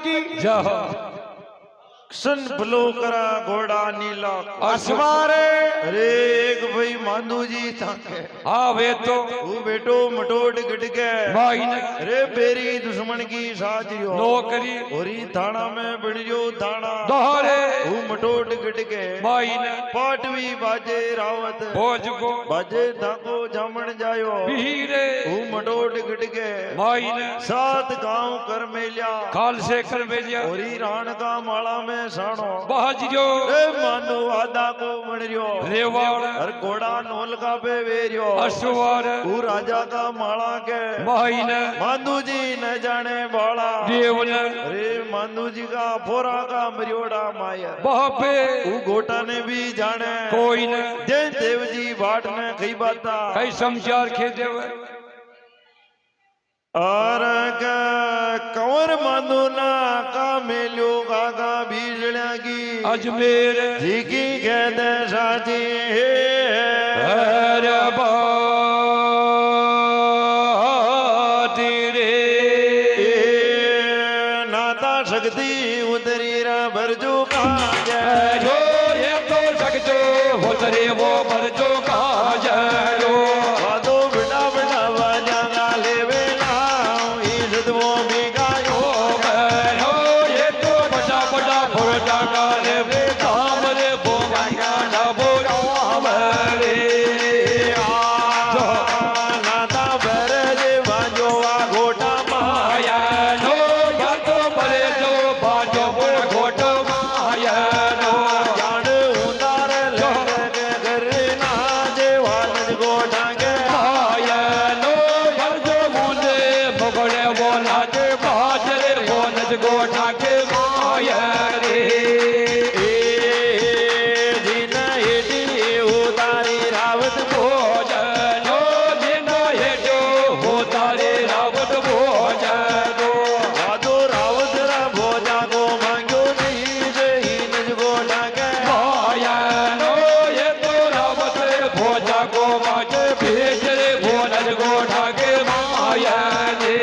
की सन भलो करा घोड़ा नीला असवारे अरे एक भाई मांदू जी थाके हाँ वे तो वो बेटो मटोट गटके भाई ने अरे बेरी दुश्मन की साजियो नौकरी औरी थाना में बणियो थाना दोहरे वो मटोट गटके भाई ने पाटवी बाजे रावत भोज को बाजे धाको जामन जायो बीरे वो मटोट गटके भाई ने 7 गांव कर मेल्या काल से कर भेजा औरी राण का माला में साणो बाजरियो रे मानो आदा को बणरियो रेवाड़ हर घोड़ा नोल का पे वेरियो अश्वार वो राजा का माला के भाई ने मांदू जी न जाने बाला देव ने अरे मांदू जी का फोरा का मरियोड़ा मायर बापे वो घोटा ने भी जाने कोई ने जय देव जी बाट ने कई बाता कई समझार खे देव और कंवर मांदू ना का मेलो गागा बीजड़ा की अजमेर जी की कहते साथी हर तेरे नाता शक्ति उतरी रा भरजो कहा जो ये तो सकते हो तेरे वो भरजो कहा जाओ वादो बड़ा बड़ा वाजा गाले वेला इज्जत वो भी गायो हो ये तो बड़ा बड़ा भरजा गाले वे काम रे वो गाया ना बोलो हमारे नाता भरजे बाजो वा घोटा माया नो बातो भरे जो बाजो बोल घोटो माया नो जान उतार लगे घर ना जे वाल घोटा के माया नो भरजो मुंडे भगड़े वो नाचे बाजरे वो नच गोठा के माया रे दिन हेटी उतारी रावत भोजनो जिनो हेटो हो तारे रावत भोजनो वादो रावत रा भोजा को मांगो नहीं ही नज घोटा के माया नो ये तो रावत भोजा को माचे भेज रे भोनज गोठा के माया रे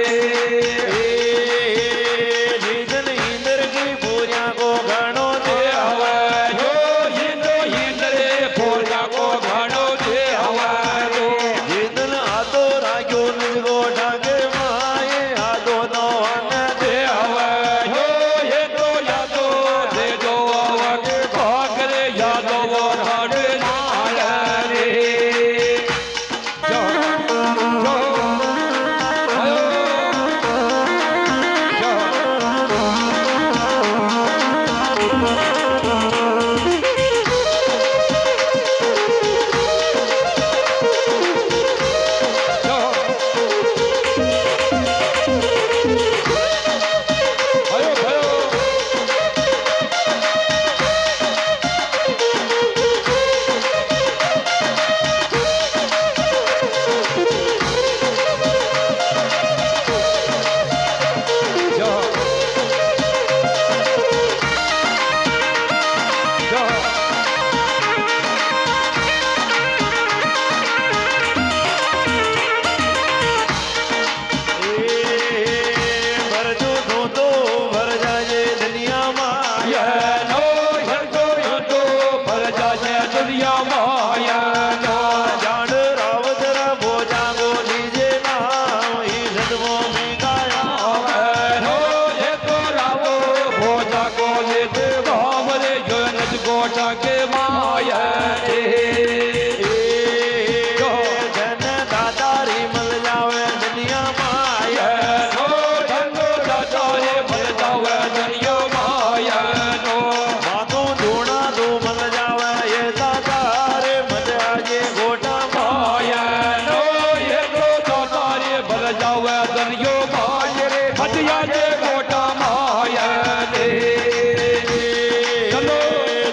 जीजन इंद्र की पूरिया को घणो दे हवा जो हिंदो हिंदरे भोजा को घणो दे हवा जो जीजन आदो राग्यो नज घोटा के माए आदो नो दे हवा जो ये तो यादो दे दो आगे भागरे यादो वो घाटे माया रे जो जो आयो भरजो धोतो भर जाए दुनिया माया नो हंदो हंदो भर जाए दुनिया माया नो जान रावत रा भोजा को लीजे नाम इज्जत वो में गाया नो ये तो रावो भोजा को ले दे बाबरे जो नच गोटा के माया रे जन दादारी मल जावे दुनिया माया नो धनो दादा रे भर जावे दुनिया माया नो मातो धोना दो मल जावे ये दादारे मजा ये घोटा माया नो ये तो दादा रे भर जावे दुनिया माया रे हटिया जे गोटा माया रे चलो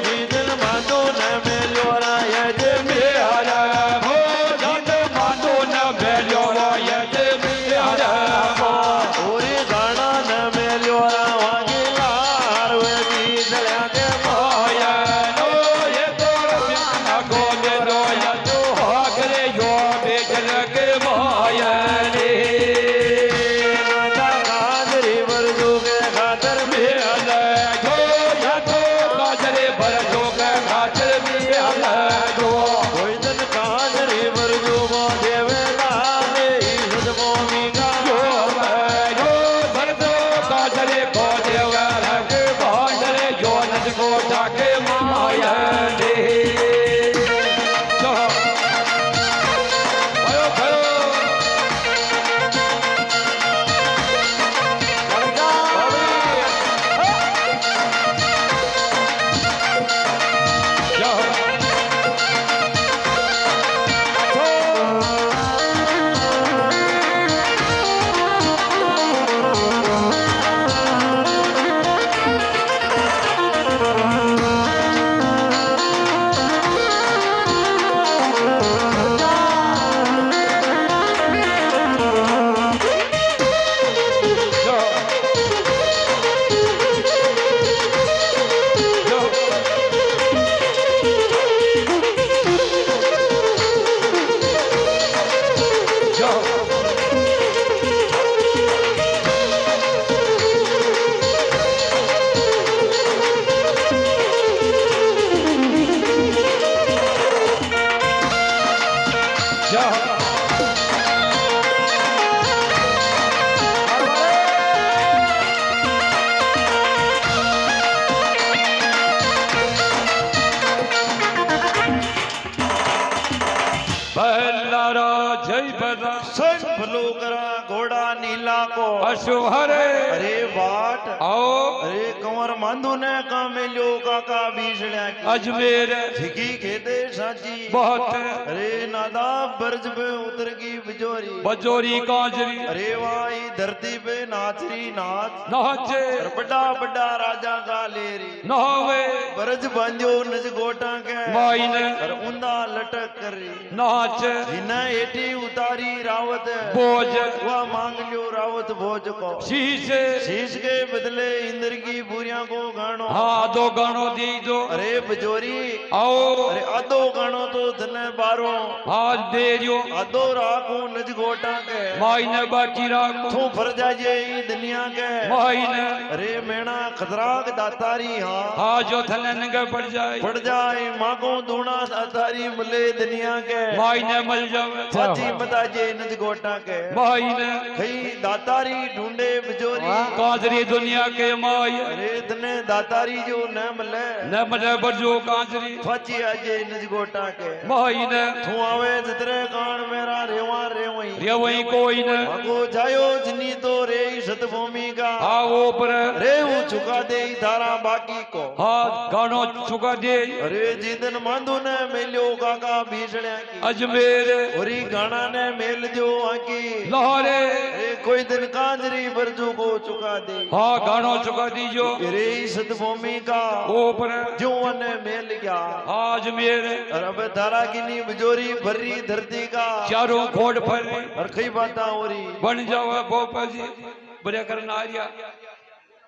जीजन मातो न मेलो रा ये जे मेरा हो जात मानो न बेलो ये जे मेरा ओरे गाना न मेलो रा वागे लार वे दी दल्या के माया नो ये तो बिना को दे दो या तो हागरे यो बेचल के माया रे माता गाजरी वर घोड़ा नीला को अश्वर अरे बाट आओ अरे कंवर मांधू ने का मेलो काका बीसड़िया की अजमेर झिकी खेते साची बहुत अरे नादा बर्ज पे उतर की बिजोरी बजोरी कांजरी अरे भाई धरती पे नाचरी नाच नाचे और बड़ा बड़ा राजा का लेरी नहावे बरज बांध्यो नज गोटा के माइन और उंदा लटक करी नाच जिन्हें एटी उतारी रावत बोझ वह मांग लियो रावत भोज को शीश शीश के बदले इंद्र की बुरिया को गानो हाँ दो गानो दी दो अरे बजोरी आओ अरे आधो गानो तो धने बारो हाथ दे जो आधो राखो नज गोटा के माइन बाकी राखो तू फर जाजे ई दुनिया के माइन अरे मेणा खतराक दातारी हाँ हाँ जो थने नंगे पड़ जाए पड़ जाए मागो दूना दातारी मिले दुनिया के माइन मल जावे साची बता जे नज गोटा के माइन खई दातारी ढूंढे बजोरी कांजरी दुनिया के माय अरे तने दातारी जो न मिले न मले बजो कांजरी फाची आजे नज गोटा के माइन तू आवे जितरे कान मेरा रेवा रेवई ये वही कोई न मागो जायो जिनी तो रे सतभूमि का हाँ वो पर रे वो चुका दे धारा बाकी को हाँ गानो चुका दे अरे जिदन मांधू ने मेल्यो काका भीषणिया की अजमेर ओरी गाना ने मेल जो आकी लाहौरे अरे कोई दिन कांजरी बरजू को चुका दे हाँ गानो चुका दीजो रे सतभूमि का वो पर जो ने मेल गया हाँ अजमेर और अब धारा किनी बजोरी भरी धरती का चारों खोड़ पर और कई बाता ओरी बन जाओ बोपा जी बढ़िया करना आ रिया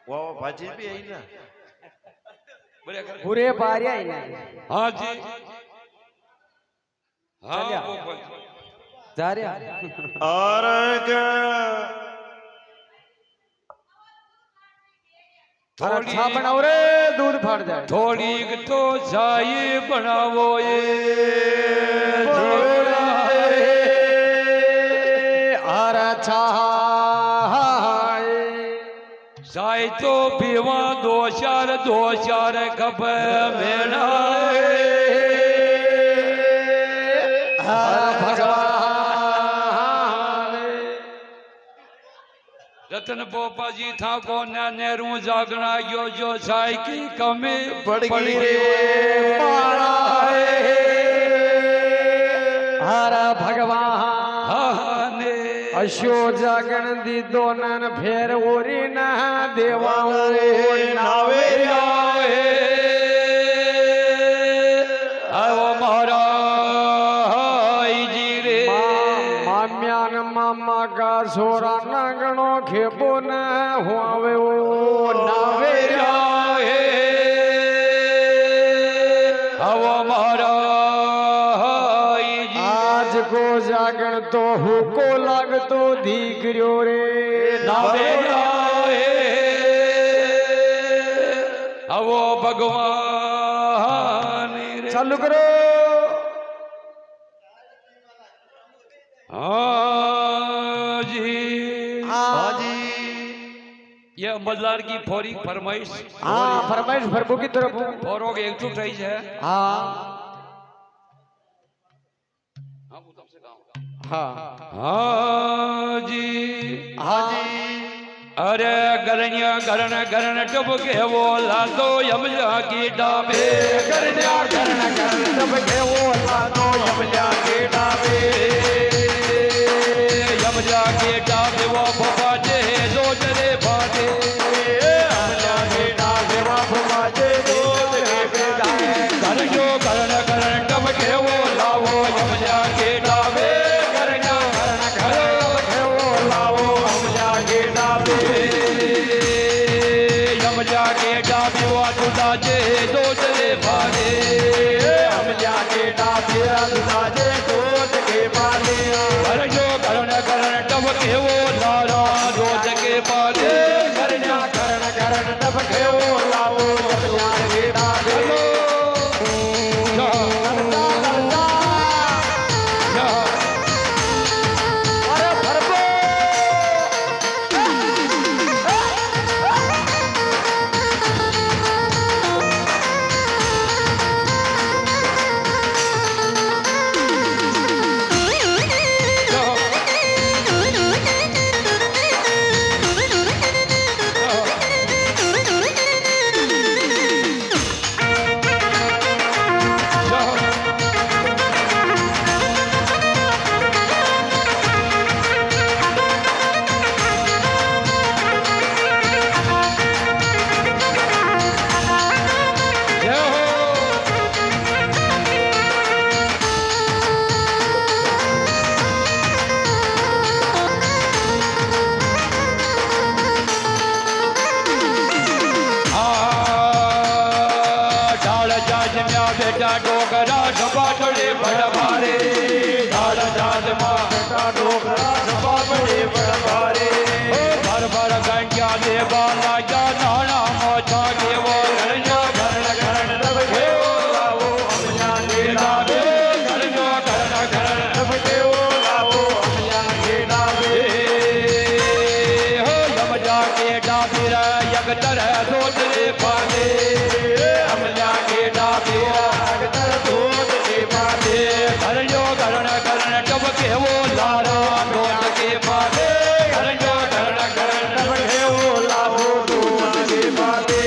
वाह बाजी भी आई ना बढ़िया कर पूरे बारिया ही ना हाँ जी हाँ चलिया। बोपा जी जा रहे और क्या अच्छा बनाओ रे दूध फट जाए थोड़ी तो चाहिए बनावो ये और अच्छा चाय तो पीवा दो चार कप मेरा रतन पोपा जी था को नेहरू जागना यो जो चाय की कमी पड़ गई रे हरा भगवान ने अशो जागन दी दोनन फेर ओरी ना देवा रे नावे आओ महाराज जी रे माम्यान मामा का सोरा नागणो खेपो न हुआवे ओ नावे आओ महाराज जी आज को जागण तो हुको लागतो धीकर्यो रे नावे आवो भगवान रे चालू करो हाँ जी हाजी ये मल्लार की फौरी फरमाइश हाँ फरमाइश भरबू की तरफ फौरों एकजुट रही है हाँ हाँ हाँ जी हाजी अरे गरनिया गरन गरन डुब के वो लादो यमला की डाबे करन्या करन करन सब के वो लादो यमला के डाबे यमला के डाबे वो बाजे दो जरे बाजे यमला के डाबे वो बाजे दो जरे बाजे गरनियो गरन गरन डुब के वो लावो यमला के डाबे गरनिया गरन गरन के वो लावो यमला के डाबे यमला के डाबे वो दुदाजे दो जरे बाजे यमला के डाबे दुदाजे दो जरे बाजे गरनियो गरन गरन डुब के वो लारो अगतर दूध रे पाले अमला के डाबे अगतर दूध रे पाले घर जो करण करण कब के वो लारा दूध के पाले घर जो करण करण कब के वो लाभो दूध के पाले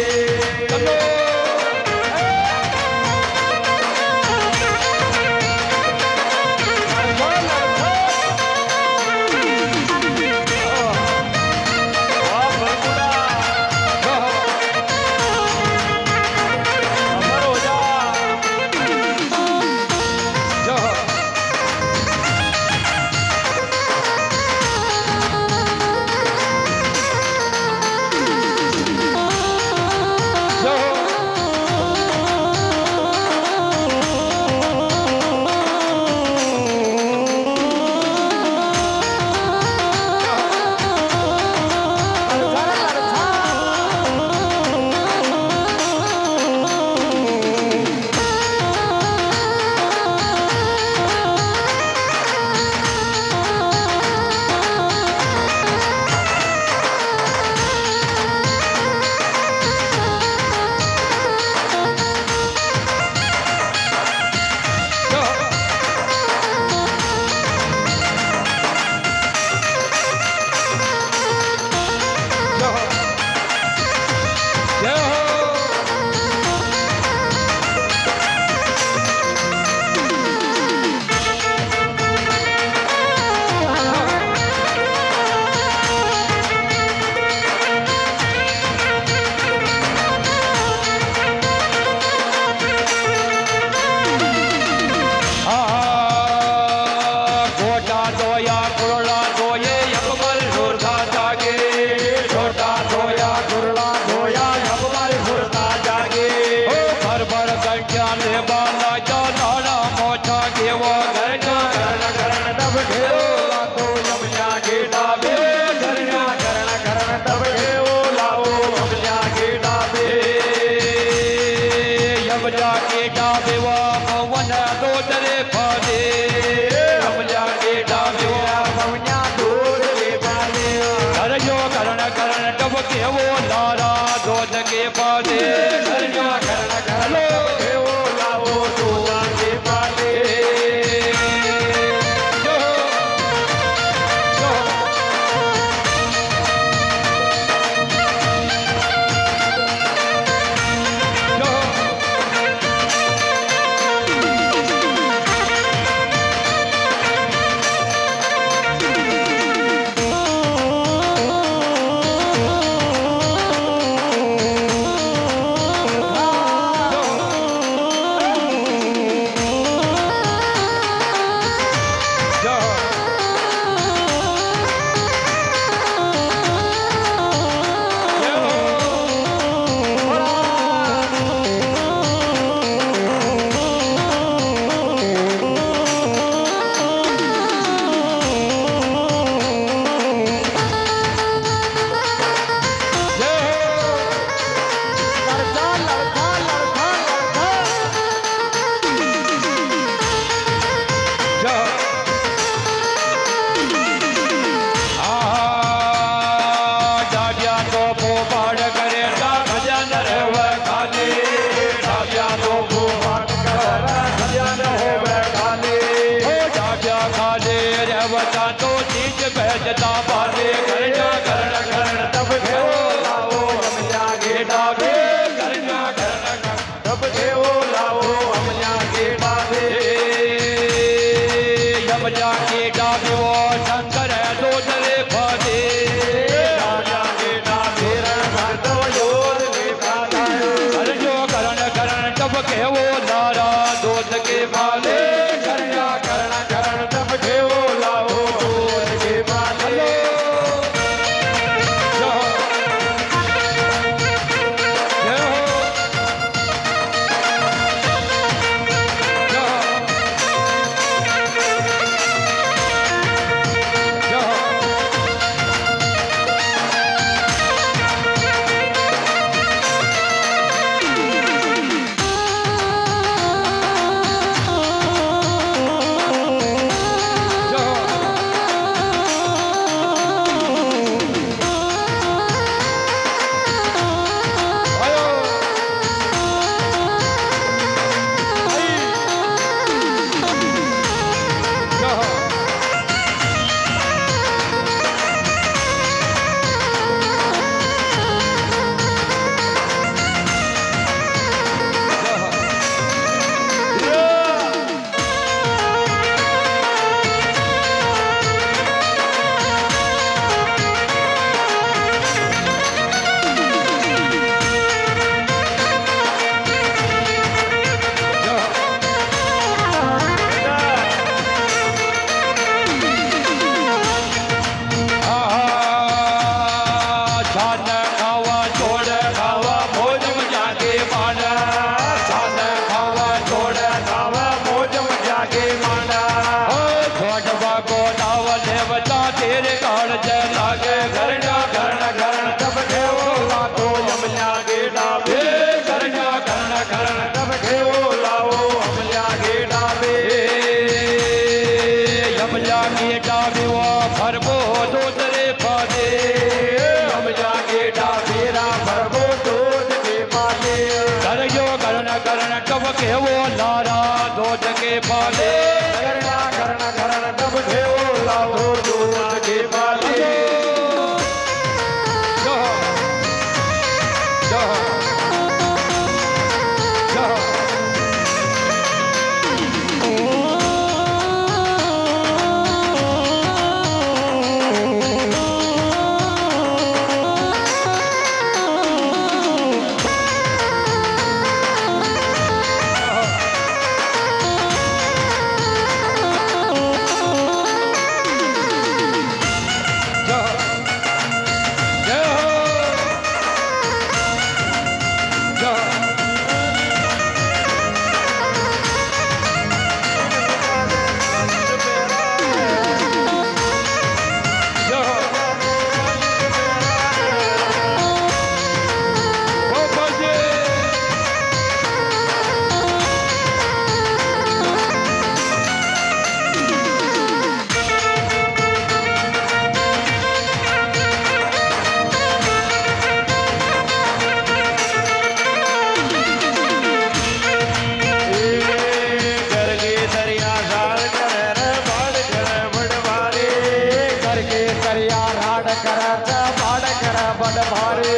करे बाड़ करे बड़ भारी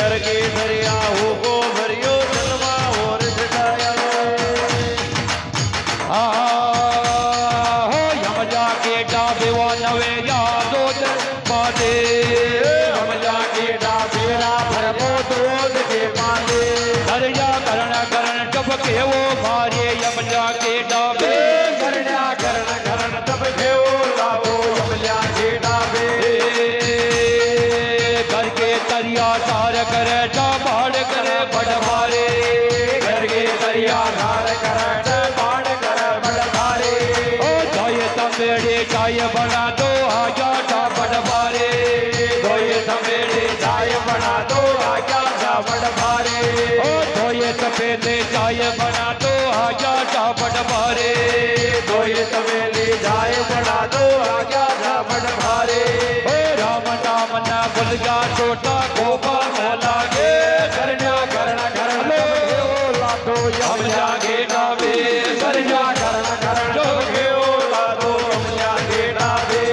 घर के दरिया को भरियो जलवा और जटाया हो यम जाके डाबे वो नवे यादो पादे हम जाके डाबेरा भरमो दूध के माले दरिया करण करण टप के वो मारे यम जाके डाबे करण्या करण करण तब घेओ लाओ हम जाके डाबे घर के तरिया तार करे बाढ़ करे बड़ मारे घर के दरिया धार करे बाड़ करे बड़ भारी ओ जाए तमेड़े चाय बना दो आजा टा बड़ मारे धोए समेरे चाय बना दो आजा जा बड़ भारी ओ धोए सफेदे चाय बना दो आजा टा बड़ मारे धोए समेले चाय बना दो आजा जा बड़ भारी ओ राम नाम ना भूल जा छोटा गोपा मोला गे करण्या करण करण तब घेओ लादो हम जागे डाबे करण्या करण करण तब घेओ लादो हम जाके डाबे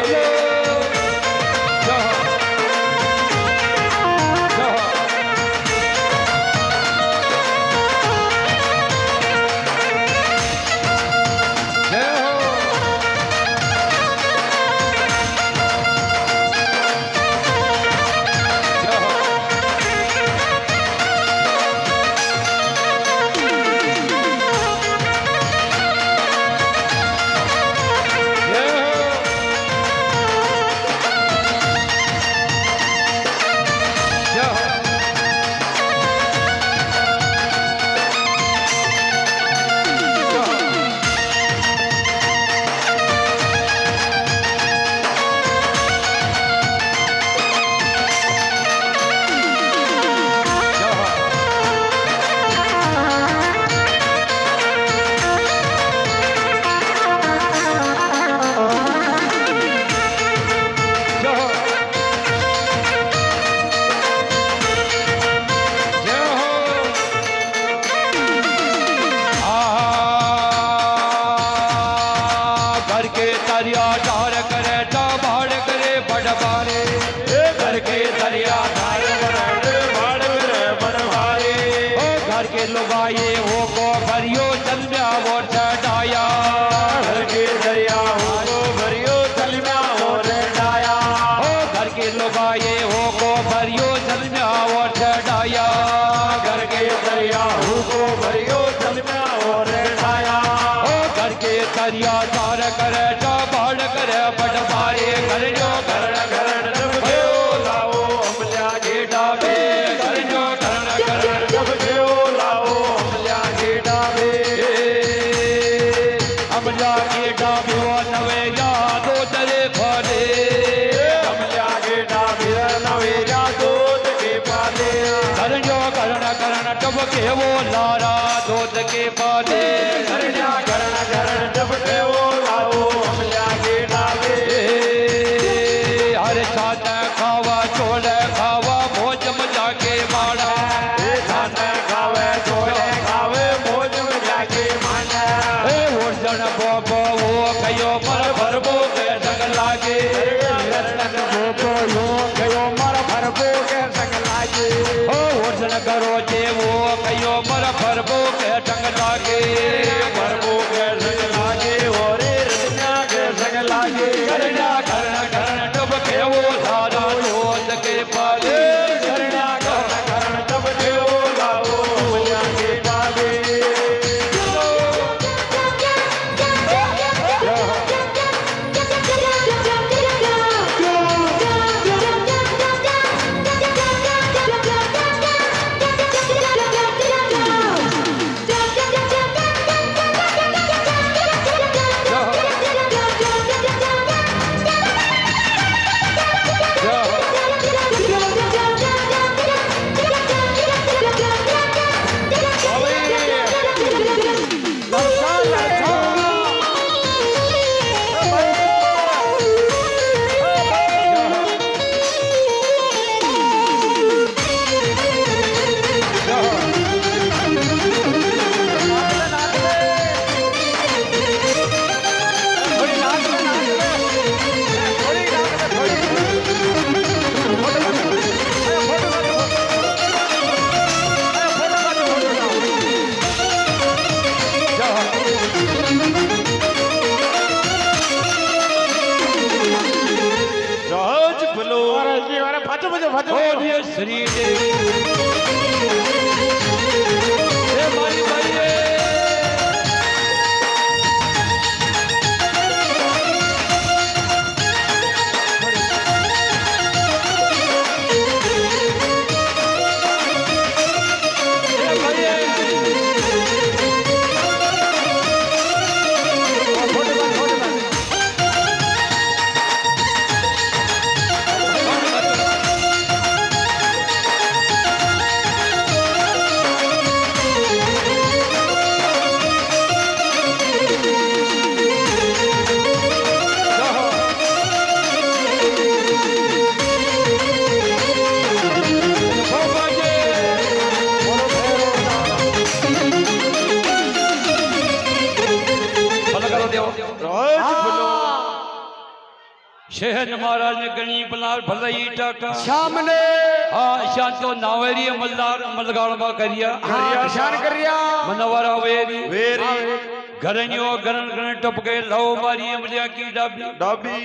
घर के तरिया डार करे बाढ़ करे बड़ मारे घर के दरिया धार करे बाड़ करे बड़ भारी ओ घर के लुगाए हो को भरियो चंद्रा वो चढ़ाया घर के दरिया हो भरियो तलम्या हो रे डाया ओ घर के लुगाए हो को भरियो चंद्रा वो चढ़ाया घर के दरिया हो भरियो तलम्या हो रे डाया ओ घर के तरिया तार करे बाढ़ करे बड़ मारे घर जो करण करण तब घेओ लाओ हम जाके डाबे घर जो करण करण तब घेओ लाओ हम जाके डाबे हम जाके डाबे वो नवे यादो तेरे फले हम जाके डाबे नवेरा दूध के पाले घर जो करण करण टब के वो लारा दूध के पाले करण्या करण करण तब घेओ लाओ हम जाके डाबे हर छात खावा छोड़ खावा भोज मजा के माड़ा खाना खावे छोड़े खावे मौज में जाके माना ओढ़न बोबो वो कयो मर भरबो के संग लागे भोपो यो गयो मर भरबो के संग लागे ओ ओढ़न करो जे वो कयो मर भरबो के संग लागे भरबो के संग लागे ओरे रत्ना के संग लागे करण्या करण करण टब के वो सारा रोज के पाले करण्या करण करण तब घेओ लाओ हम जाके डाबे Yeah. वाजो मुझे वाजो बोलिए श्री देवी हे मारी भाई शहर महाराज ने गणी बलार भलई टाका सामने हाँ शांतो नावेरी मल्लार मलगाड़वा करिया शान करिया मनवारा वेरी वेरी घरनियो गरण गरण टप गए लव मारी अमलिया की डाबी डाबी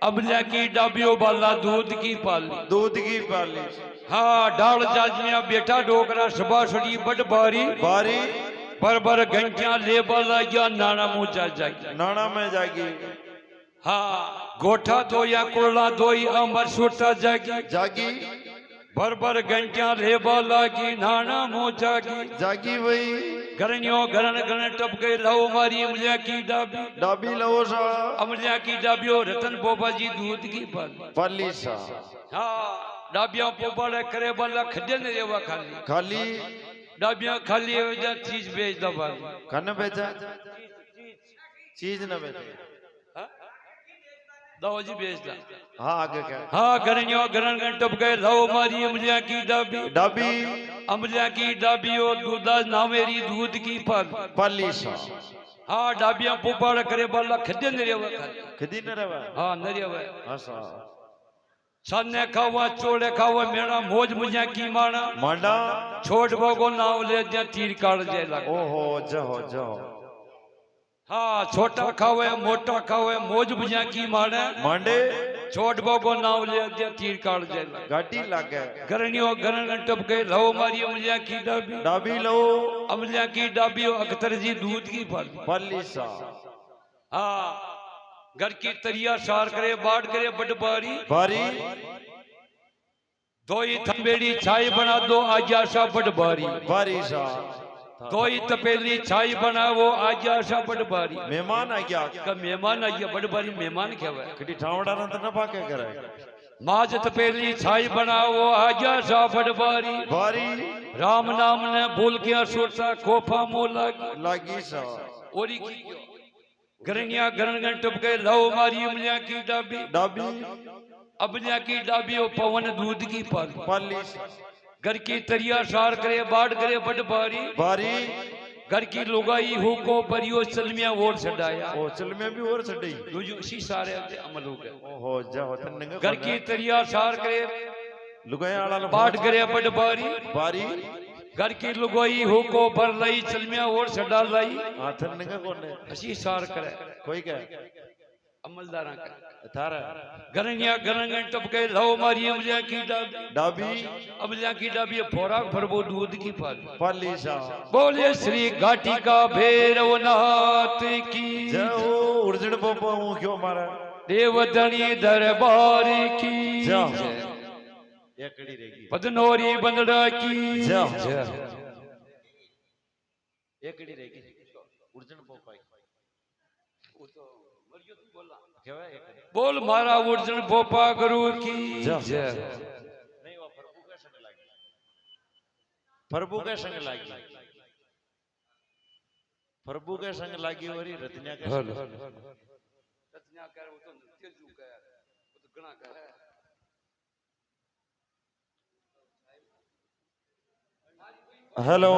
अमलिया की डाबियो बाला दूध की पाली दूध की पाली हाँ डाल जाजमिया बेटा डोकरा सभा सड़ी बड़ बारी बारी बर घंटिया ले बाला या नाना मुंह जागी नाना में जागी हाँ गोठा दो या कुरला दो अमर सुरता जागी जागी बर घंटिया ले बाला की नाना मुंह जागी जागी वही घरनियो घरण घरण टप गए लव मारी अमलिया की डाबी डाबी लो सा अमलिया की डाबियो रतन बोबा जी दूध की पाली पाली सा हाँ डाबिया पोपा करे बाला खड्डे ने रेवा खाली खाली डाबिया खाली वजह चीज बेच दबा कन बेचा चीज न बेचा दवाजी बेचता हाँ आगे क्या हाँ घरनियो घरण घरण टप गए लव मारी अमलिया की डाबी डाबी अमलिया की डाबी और दूधा नामेरी दूध की पाली पाली सा हाँ डाबिया पोपा करे बाला खड्डे ने रेवा खाली कदी न रवा हाँ न रेवा ऐसा साने खावा चोड़े खावा मेरा मौज मुझे की माना मांडा छोट बोगो नाव ले दिया तीर काट जे लगा ओहो जहो जहो हाँ छोटा खावे मोटा खावे मौज मुझे की माने मांडे छोट बोगो नाव ले दिया तीर काट जे लगा गाटी लागे घरनियो घरण टप गए लव मारी अमलिया की डाबी डाबी लो अमलिया की डाबी अख्तर जी दूध की पाली पाली सा हाँ घर की तरिया सार करे बाट करे बड़ बारी बारी दो ही थंबेड़ी छाई बना दो आजाशा बड़ बारी बारी सा दो ही तपेली छाई बना वो आजाशा बड़ बारी मेहमान आ गया का मेहमान आ गया बड़ बारी मेहमान क्या हुआ कटी ठावड़ा न न पाके करे माज तपेली छाई बना वो आजाशा बड़ बारी बारी राम नाम ने भूल गया सोचा खोफा मुंह लागी लागी सा ओरी की घरनिया घरण घरण टप गए लव मारी अमलिया की डाबी डाबी अमलिया की डाबी और पवन दूध की पाली पाली सा घर की तरिया सार करे बाढ़ करे बड़ बारी बारी घर की लुगाई हो को परियो चलमिया वोट छड़ाया ओ चल में भी और छड़ी जो उसी सारे अमल हो गए ओहो जहो तन्नग घर की तरिया सार करे लुगाया आला बाढ़ करे बड़ बारी बारी घर की लुगाई हो को भर लाई चलमिया वोट छड़ा लाई हाथन नंगा कोने उसी सार करे कोई क्या अमलदारा का थारा घरनिया घरण टप गए लव मारी अमलिया की डाबी डाबी अमलिया की डाबी फोराक भरबो दूध की पाली पाली सा बोले श्री घाटी का भैरवनाथ की जाओ उर्जन पोपो हूं क्यों मारा देवधनी दरबार की जाओ जय। एकड़ी रहेगी पदनोरी बंदड़ा की जाओ जय। एकड़ी रहेगी उर्जन पोपाई केवा एकड़ी बोल मारा उर्जन पोपा गुरु की जय। जय। नहीं वो प्रभु के संग लागी प्रभु के संग लागी प्रभु के संग लागी और रत्न्या के संग रत्न्या कर वो तो तेजू का है वो तो गणा का है हेलो